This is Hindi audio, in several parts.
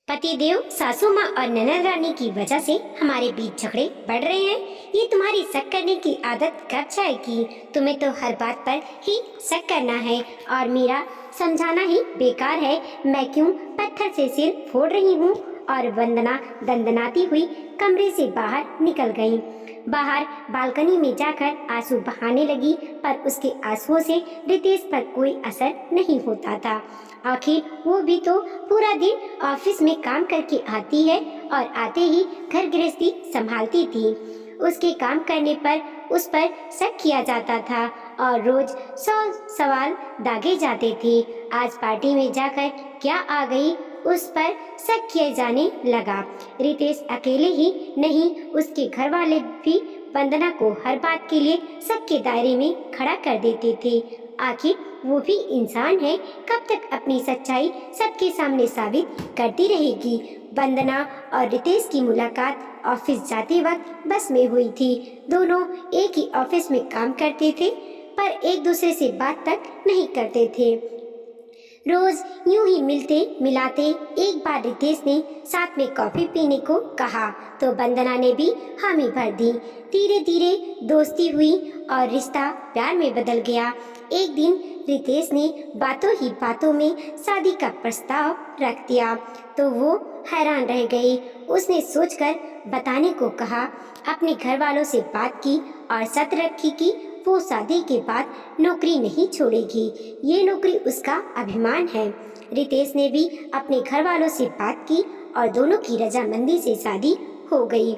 पतिदेव, सासू माँ और ननद रानी की वजह से हमारे बीच झगड़े बढ़ रहे हैं। ये तुम्हारी शक करने की आदत कब जाएगी? तुम्हें तो हर बात पर ही शक करना है और मेरा समझाना ही बेकार है। मैं क्यों पत्थर से सिर फोड़ रही हूँ? और वंदना दंदनाती हुई कमरे से बाहर निकल गई। बाहर बालकनी में जाकर आंसू बहाने लगी, पर उसके आंसुओं से रितेश पर कोई असर नहीं होता था। आखिर वो भी तो पूरा दिन ऑफिस में काम करके आती है और आते ही घर गृहस्थी संभालती थी। उसके काम करने पर उस पर शक किया जाता था और रोज 100 सवाल दागे जाते थे। आज पार्टी में जाकर क्या आ गई, उस पर शक किए जाने लगा। रितेश अकेले ही नहीं, उसके घर वाले भी वंदना को हर बात के लिए शक के दायरे में खड़ा कर देते थे। आखिर वो भी इंसान है, कब तक अपनी सच्चाई सबके सामने साबित करती रहेगी? वंदना और रितेश की मुलाकात ऑफिस जाते वक्त बस में हुई थी। दोनों एक ही ऑफिस में काम करते थे, पर एक दूसरे से बात तक नहीं करते थे। रोज यूं ही मिलते मिलाते एक बार रितेश ने साथ में कॉफी पीने को कहा तो वंदना ने भी हामी भर दी। धीरे धीरे दोस्ती हुई और रिश्ता प्यार में बदल गया। एक दिन रितेश ने बातों ही बातों में शादी का प्रस्ताव रख दिया तो वो हैरान रह गई। उसने सोचकर बताने को कहा, अपने घर वालों से बात की और शर्त रखी कि वो शादी के बाद नौकरी नहीं छोड़ेगी। ये नौकरी उसका अभिमान है। रितेश ने भी अपने घर वालों से बात की और दोनों की रजामंदी से शादी हो गई।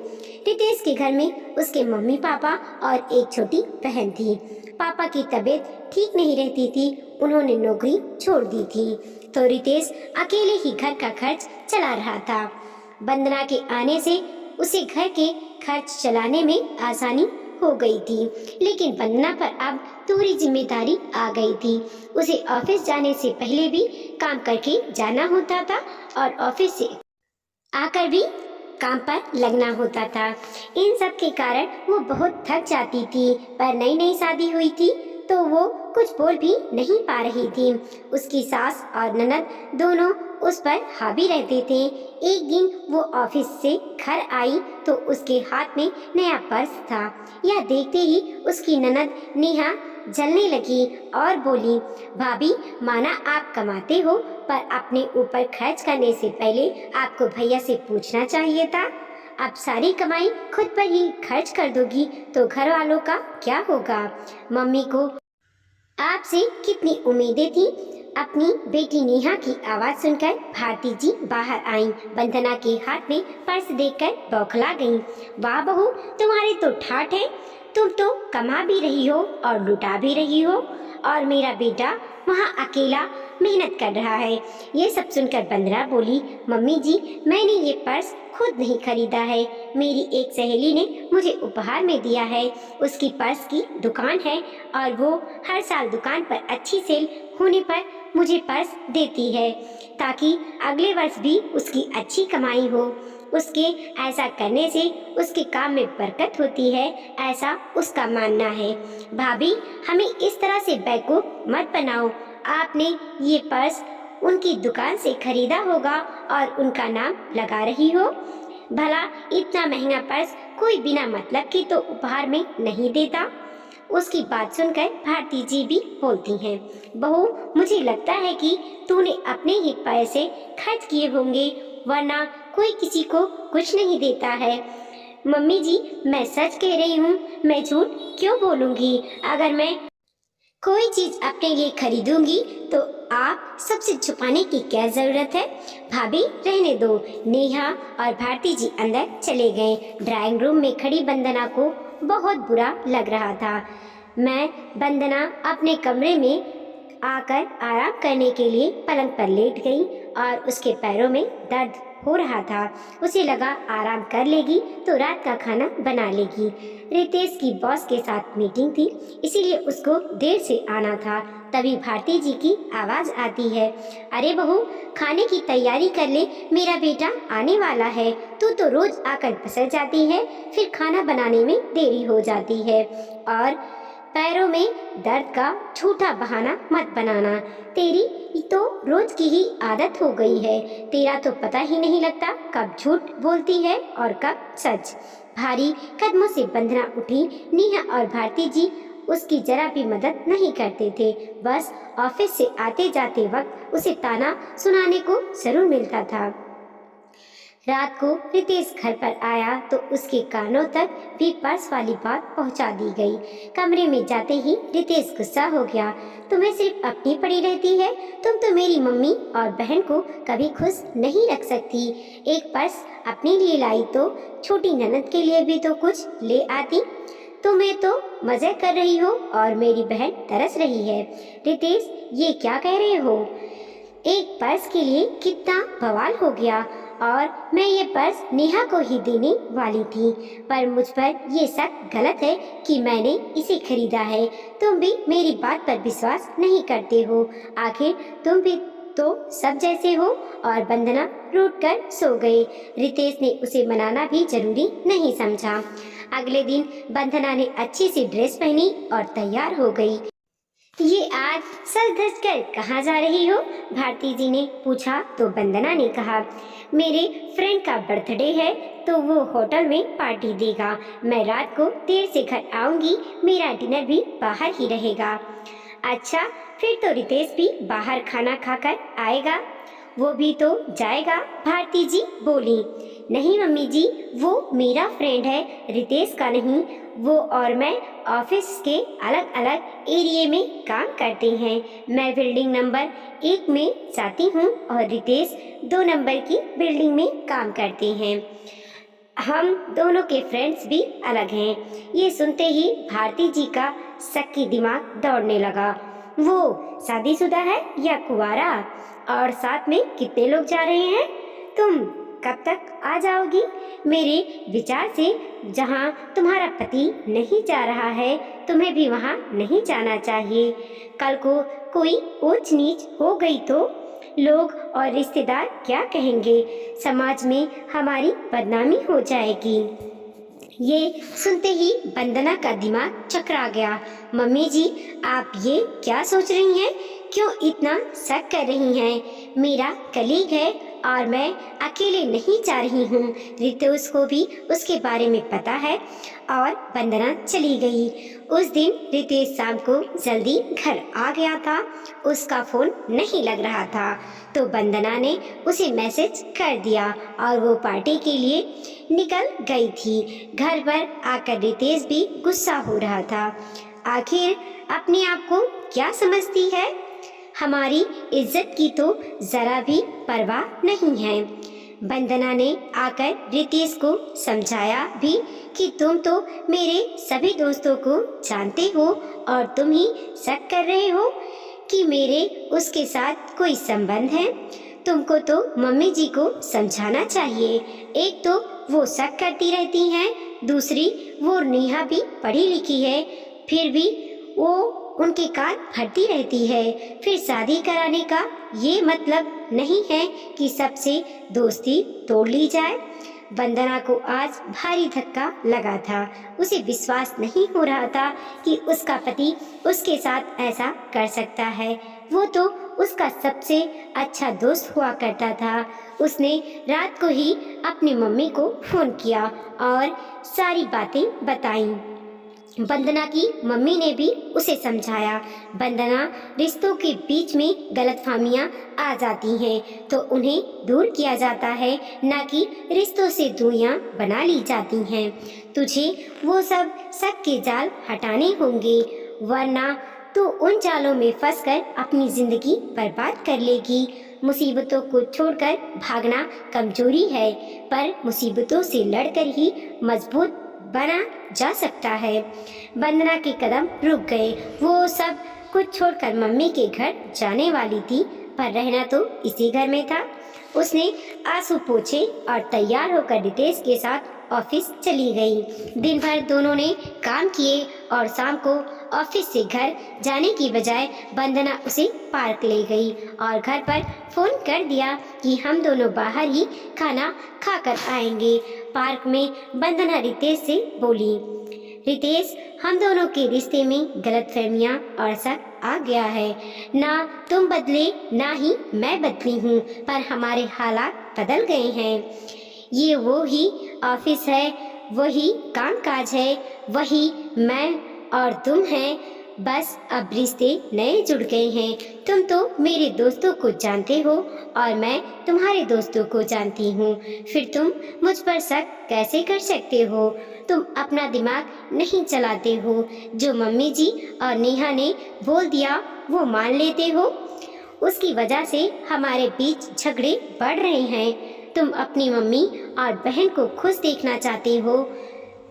रितेश के घर में उसके मम्मी पापा और एक छोटी बहन थी। पापा की तबीयत ठीक नहीं रहती थी, उन्होंने नौकरी छोड़ दी थी तो रितेश अकेले ही घर का खर्च चला रहा था। वंदना के आने से उसे घर के खर्च चलाने में आसानी हो गई थी, लेकिन वंदना पर अब पूरी जिम्मेदारी आ गई थी। उसे ऑफिस जाने से पहले भी काम करके जाना होता था और ऑफिस से आकर भी काम पर लगना होता था। इन सब के कारण वो बहुत थक जाती थी, पर नई नई शादी हुई थी तो वो कुछ बोल भी नहीं पा रही थी। उसकी सास और ननद दोनों उस पर हावी रहते थे। एक दिन वो ऑफिस से घर आई तो उसके हाथ में नया पर्स था। यह देखते ही उसकी ननद नेहा जलने लगी और बोली, भाभी, माना आप कमाते हो, पर अपने ऊपर खर्च करने से पहले आपको भैया से पूछना चाहिए था। अब सारी कमाई खुद पर ही खर्च कर दोगी तो घर वालों का क्या होगा? मम्मी को आपसे कितनी उम्मीदें थी। अपनी बेटी नेहा की आवाज सुनकर भारती जी बाहर आईं। वंदना के हाथ में पर्स देखकर बौखला गईं। वाह बहू, तुम्हारे तो ठाठ है, तुम तो कमा भी रही हो और लुटा भी रही हो और मेरा बेटा वहाँ अकेला मेहनत कर रहा है। ये सब सुनकर वंदना बोली, मम्मी जी, मैंने ये पर्स खुद नहीं खरीदा है, मेरी एक सहेली ने मुझे उपहार में दिया है। उसकी पर्स की दुकान है और वो हर साल दुकान पर अच्छी सेल होने पर मुझे पर्स देती है ताकि अगले वर्ष भी उसकी अच्छी कमाई हो। उसके ऐसा करने से उसके काम में बरकत होती है, ऐसा उसका मानना है। भाभी, हमें इस तरह से बेवकूफ मत बनाओ। आपने ये पर्स उनकी दुकान से खरीदा होगा और उनका नाम लगा रही हो। भला इतना महंगा पर्स कोई बिना मतलब की तो उपहार में नहीं देता। उसकी बात सुनकर भारती जी भी बोलती हैं, बहू, मुझे लगता है कि तूने अपने ही पैसे खर्च किए होंगे, वरना कोई किसी को कुछ नहीं देता है। मम्मी जी, मैं सच कह रही हूँ, मैं झूठ क्यों बोलूँगी? अगर मैं कोई चीज अपने लिए खरीदूंगी तो आप सबसे छुपाने की क्या जरूरत है? भाभी, रहने दो। नेहा और भारती जी अंदर चले गए। ड्राइंग रूम में खड़ी वंदना को बहुत बुरा लग रहा था। वंदना अपने कमरे में आकर आराम करने के लिए पलंग पर लेट गई और उसके पैरों में दर्द हो रहा था। उसे लगा आराम कर लेगी तो रात का खाना बना लेगी। रितेश की बॉस के साथ मीटिंग थी, इसीलिए उसको देर से आना था। तभी भारती जी की आवाज आती है, अरे बहू, खाने की तैयारी कर ले, मेरा बेटा आने वाला है। तू तो रोज आकर फंस जाती है, फिर खाना बनाने में देरी हो जाती है और पैरों में दर्द का झूठा बहाना मत बनाना। तेरी तो रोज की ही आदत हो गई है। तेरा तो पता ही नहीं लगता कब झूठ बोलती है और कब सच। भारी कदमों से वंदना उठी। नेहा और भारती जी उसकी जरा भी मदद नहीं करते थे। बस ऑफिस से आते जाते वक्त उसे ताना सुनाने को जरूर मिलता था। रात को रितेश घर पर आया तो उसके कानों तक भी पर्स वाली बात पहुंचा दी गई। कमरे में जाते ही रितेश गुस्सा हो गया। तुम्हें सिर्फ अपनी पड़ी रहती है। तुम तो मेरी मम्मी और बहन को कभी खुश नहीं रख सकती। एक पर्स अपने लिए लाई तो छोटी ननद के लिए भी तो कुछ ले आती। तुम्हें तो मजे कर रही हो और मेरी बहन तरस रही है। रितेश, ये क्या कह रहे हो? एक पर्स के लिए कितना बवाल हो गया। और मैं ये पर्स नेहा को ही देने वाली थी, पर मुझ पर ये शक गलत है कि मैंने इसे खरीदा है। तुम भी मेरी बात पर विश्वास नहीं करते हो। आखिर तुम भी तो सब जैसे हो। और वंदना रूठ कर सो गई। रितेश ने उसे मनाना भी जरूरी नहीं समझा। अगले दिन वंदना ने अच्छी सी ड्रेस पहनी और तैयार हो गई। ये आज सज धज कर कहाँ जा रही हो? भारती जी ने पूछा तो वंदना ने कहा, मेरे फ्रेंड का बर्थडे है तो वो होटल में पार्टी देगा। मैं रात को देर से घर आऊंगी। मेरा डिनर भी बाहर ही रहेगा। अच्छा, फिर तो रितेश भी बाहर खाना खाकर आएगा। वो भी तो जाएगा, भारती जी बोली। नहीं मम्मी जी, वो मेरा फ्रेंड है, रितेश का नहीं। वो और मैं ऑफिस के अलग अलग एरिया में काम करते हैं। मैं बिल्डिंग नंबर 1 में जाती हूँ और रितेश 2 नंबर की बिल्डिंग में काम करते हैं। हम दोनों के फ्रेंड्स भी अलग हैं। ये सुनते ही भारती जी का शक्की दिमाग दौड़ने लगा। वो शादीशुदा है या कुंवारा? और साथ में कितने लोग जा रहे हैं? तुम कब तक आ जाओगी? मेरे विचार से जहाँ तुम्हारा पति नहीं जा रहा है, तुम्हें भी वहाँ नहीं जाना चाहिए। कल को कोई ऊंच नीच हो गई तो लोग और रिश्तेदार क्या कहेंगे? समाज में हमारी बदनामी हो जाएगी। ये सुनते ही वंदना का दिमाग चकरा गया। मम्मी जी, आप ये क्या सोच रही हैं? क्यों इतना शक कर रही हैं? मेरा कलीग है और मैं अकेले नहीं जा रही हूँ। रितेश को भी उसके बारे में पता है। और वंदना चली गई। उस दिन रितेश शाम को जल्दी घर आ गया था। उसका फोन नहीं लग रहा था तो वंदना ने उसे मैसेज कर दिया और वो पार्टी के लिए निकल गई थी। घर पर आकर रितेश भी गुस्सा हो रहा था। आखिर अपने आप को क्या समझती है? हमारी इज्जत की तो जरा भी परवाह नहीं है। वंदना ने आकर रितेश को समझाया भी कि तुम तो मेरे सभी दोस्तों को जानते हो और तुम ही शक कर रहे हो कि मेरे उसके साथ कोई संबंध है। तुमको तो मम्मी जी को समझाना चाहिए। एक तो वो शक करती रहती हैं, दूसरी वो नेहा भी पढ़ी लिखी है, फिर भी वो उनके कान भरती रहती है। फिर शादी कराने का ये मतलब नहीं है कि सबसे दोस्ती तोड़ ली जाए। वंदना को आज भारी धक्का लगा था। उसे विश्वास नहीं हो रहा था कि उसका पति उसके साथ ऐसा कर सकता है। वो तो उसका सबसे अच्छा दोस्त हुआ करता था। उसने रात को ही अपनी मम्मी को फोन किया और सारी बातें बताईं। वंदना की मम्मी ने भी उसे समझाया। वंदना, रिश्तों के बीच में गलतफहमियां आ जाती हैं तो उन्हें दूर किया जाता है, न कि रिश्तों से दूरियां बना ली जाती हैं। तुझे वो सब शक के जाल हटाने होंगे, वरना तू उन जालों में फंसकर अपनी जिंदगी बर्बाद कर लेगी। मुसीबतों को छोड़कर भागना कमजोरी है, पर मुसीबतों से लड़कर ही मजबूत बना जा सकता है। वंदना के कदम रुक गए। वो सब कुछ छोड़कर मम्मी के घर जाने वाली थी, पर रहना तो इसी घर में था। उसने आंसू पोंछे और तैयार होकर रितेश के साथ ऑफिस चली गई। दिन भर दोनों ने काम किए और शाम को ऑफिस से घर जाने की बजाय वंदना उसे पार्क ले गई और घर पर फोन कर दिया कि हम दोनों बाहर ही खाना खाकर आएंगे। पार्क में वंदना रितेश से बोली, रितेश, हम दोनों के रिश्ते में गलतफहमियां और शक आ गया है। ना तुम बदले ना ही मैं बदली हूँ, पर हमारे हालात बदल गए हैं। ये वो ही ऑफिस है, वही कामकाज है, वही मैं और तुम हैं। बस अब रिश्ते नए जुड़ गए हैं। तुम तो मेरे दोस्तों को जानते हो और मैं तुम्हारे दोस्तों को जानती हूँ। फिर तुम मुझ पर शक कैसे कर सकते हो? तुम अपना दिमाग नहीं चलाते हो। जो मम्मी जी और नेहा ने बोल दिया वो मान लेते हो। उसकी वजह से हमारे बीच झगड़े बढ़ रहे हैं। तुम अपनी मम्मी और बहन को खुश देखना चाहते हो,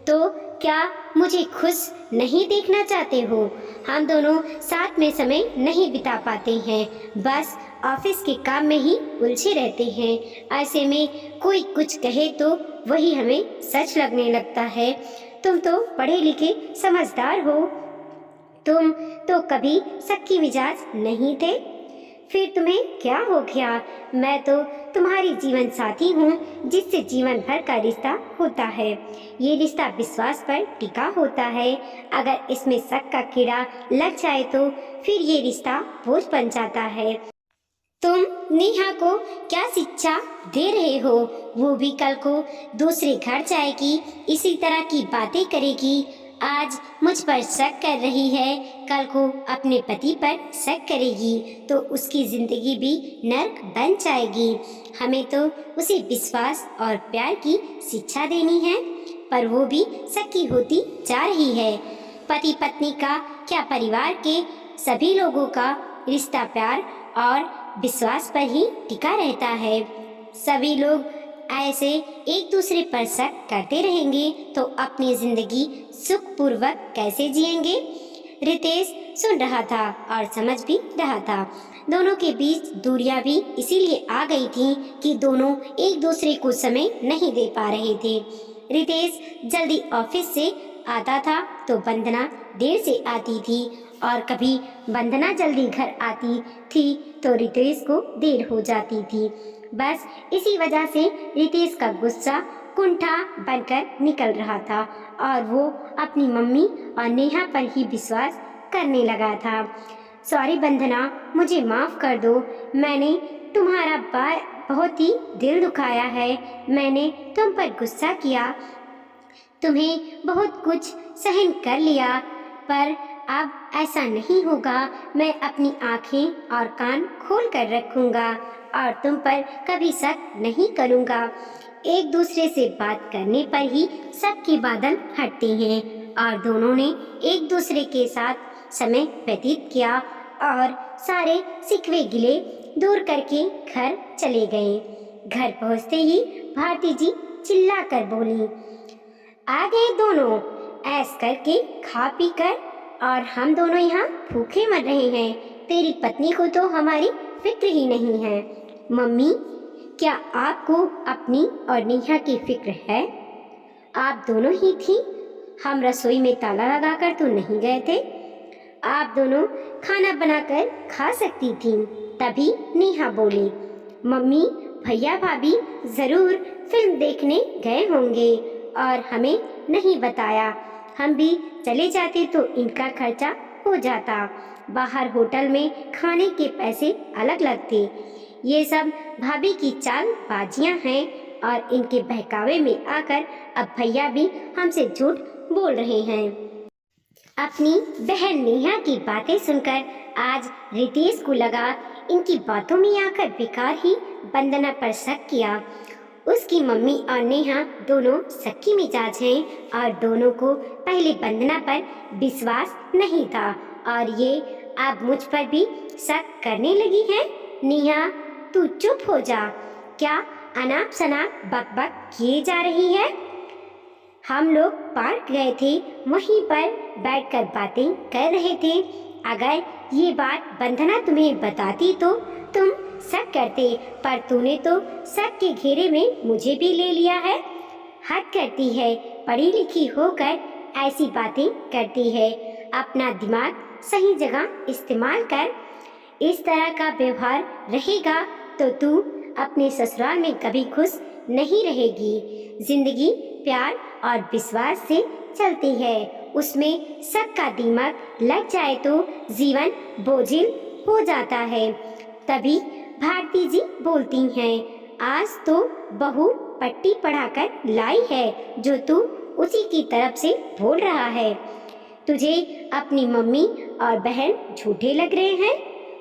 तो क्या मुझे खुश नहीं देखना चाहते हो? हम दोनों साथ में समय नहीं बिता पाते हैं, बस ऑफिस के काम में ही उलझे रहते हैं। ऐसे में कोई कुछ कहे तो वही हमें सच लगने लगता है। तुम तो पढ़े लिखे समझदार हो, तुम तो कभी शक्की मिजाज नहीं थे। फिर तुम्हें क्या हो गया? मैं तो तुम्हारी जीवन साथी हूँ, जिससे जीवन भर का रिश्ता होता है। ये रिश्ता विश्वास पर टिका होता है। अगर इसमें शक का कीड़ा लग जाए तो फिर ये रिश्ता बोझ बन जाता है। तुम नेहा को क्या शिक्षा दे रहे हो? वो भी कल को दूसरे घर जाएगी, इसी तरह की बातें करेगी। आज मुझ पर शक कर रही है, कल को अपने पति पर शक करेगी तो उसकी जिंदगी भी नर्क बन जाएगी। हमें तो उसे विश्वास और प्यार की शिक्षा देनी है, पर वो भी शक्की होती जा रही है। पति पत्नी का क्या, परिवार के सभी लोगों का रिश्ता प्यार और विश्वास पर ही टिका रहता है। सभी लोग ऐसे एक दूसरे पर शक करते रहेंगे तो अपनी जिंदगी सुखपूर्वक कैसे जिएंगे? रितेश सुन रहा था और समझ भी रहा था। दोनों के बीच दूरियां भी इसीलिए आ गई थी कि दोनों एक दूसरे को समय नहीं दे पा रहे थे। रितेश जल्दी ऑफिस से आता था तो वंदना देर से आती थी, और कभी वंदना जल्दी घर आती थी तो रितेश को देर हो जाती थी। बस इसी वजह से रितेश का गुस्सा कुंठा बनकर निकल रहा था और वो अपनी मम्मी और नेहा पर ही विश्वास करने लगा था। सॉरी वंदना, मुझे माफ़ कर दो। मैंने तुम्हारा बहुत ही दिल दुखाया है। मैंने तुम पर गुस्सा किया, तुम्हें बहुत कुछ सहन कर लिया, पर अब ऐसा नहीं होगा। मैं अपनी आँखें और कान खोल कर रखूँगा और तुम पर कभी शक नहीं करूँगा। एक दूसरे से बात करने पर ही शक के बादल हटते हैं और दोनों ने एक दूसरे के साथ समय व्यतीत किया और सारे शिकवे गिले दूर करके घर चले गए। घर पहुँचते ही भारती जी चिल्ला कर बोली, आ गए दोनों ऐस करके खा पी कर, और हम दोनों यहाँ भूखे मर रहे हैं। तेरी पत्नी को तो हमारी फिक्र ही नहीं है। मम्मी, क्या आपको अपनी और नेहा की फिक्र है? आप दोनों ही थी, हम रसोई में ताला लगाकर तो नहीं गए थे। आप दोनों खाना बनाकर खा सकती थी। तभी नेहा बोली, मम्मी भैया भाभी जरूर फिल्म देखने गए होंगे और हमें नहीं बताया। हम भी चले जाते तो इनका खर्चा हो जाता। बाहर होटल में खाने के पैसे अलग लगते। ये सब भाभी की चाल बाजियां हैं और इनके बहकावे में आकर अब भैया भी हमसे झूठ बोल रहे हैं। अपनी बहन नेहा की बातें सुनकर आज रितेश को लगा इनकी बातों में आकर बेकार ही वंदना पर शक किया। उसकी मम्मी और नेहा दोनों शक्की मिजाज हैं और दोनों को पहले वंदना पर विश्वास नहीं था और ये अब मुझ पर भी शक करने लगी है। नेहा तू चुप हो जा, क्या अनाप शनाप बकबक किए जा रही है? हम लोग पार्क गए थे, वहीं पर बैठकर बातें कर रहे थे। अगर ये बात वंदना तुम्हें बताती तो तुम शक करते, पर तूने तो शक के घेरे में मुझे भी ले लिया है। हद करती है, पढ़ी लिखी होकर ऐसी बातें करती है। अपना दिमाग सही जगह इस्तेमाल कर। इस तरह का व्यवहार रहेगा तो तू अपने ससुराल में कभी खुश नहीं रहेगी। जिंदगी प्यार और विश्वास से चलती है, उसमें शक का दिमाग लग जाए तो जीवन बोझिल हो जाता है। तभी भारती जी बोलती हैं, आज तो बहू पट्टी पढ़ाकर लाई है जो तू उसी की तरफ से बोल रहा है। तुझे अपनी मम्मी और बहन झूठे लग रहे हैं।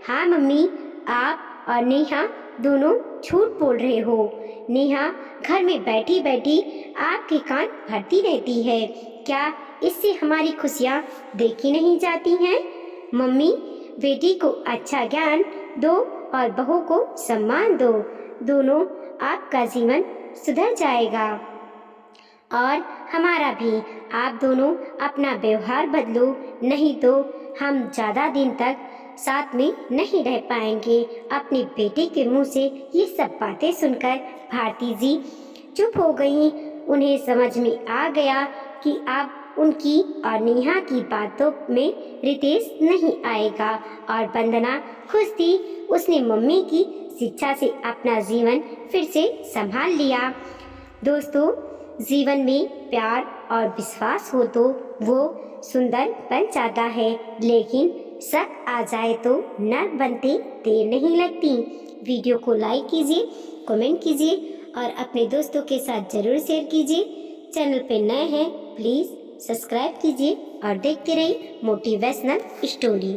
हाँ मम्मी, आप और नेहा दोनों झूठ बोल रहे हो। नेहा घर में बैठी बैठी आपके कान भरती रहती है। क्या इससे हमारी खुशियाँ देखी नहीं जाती हैं? मम्मी, बेटी को अच्छा ज्ञान दो और बहू को सम्मान दो, दोनों आपका जीवन सुधर जाएगा। और हमारा भी। आप दोनों अपना व्यवहार बदलो, नहीं तो हम ज़्यादा दिन तक साथ में नहीं रह पाएंगे। अपने बेटे के मुंह से ये सब बातें सुनकर भारती जी चुप हो गईं। उन्हें समझ में आ गया कि अब उनकी और नेहा की बातों में रितेश नहीं आएगा। और वंदना खुश थी, उसने मम्मी की शिक्षा से अपना जीवन फिर से संभाल लिया। दोस्तों, जीवन में प्यार और विश्वास हो तो वो सुंदर बन जाता है, लेकिन शक आ जाए तो नर बनते देर नहीं लगती। वीडियो को लाइक कीजिए, कमेंट कीजिए और अपने दोस्तों के साथ जरूर शेयर कीजिए। चैनल पे नए हैं प्लीज़ सब्सक्राइब कीजिए और देखते रहिए मोटिवेशनल स्टोरी।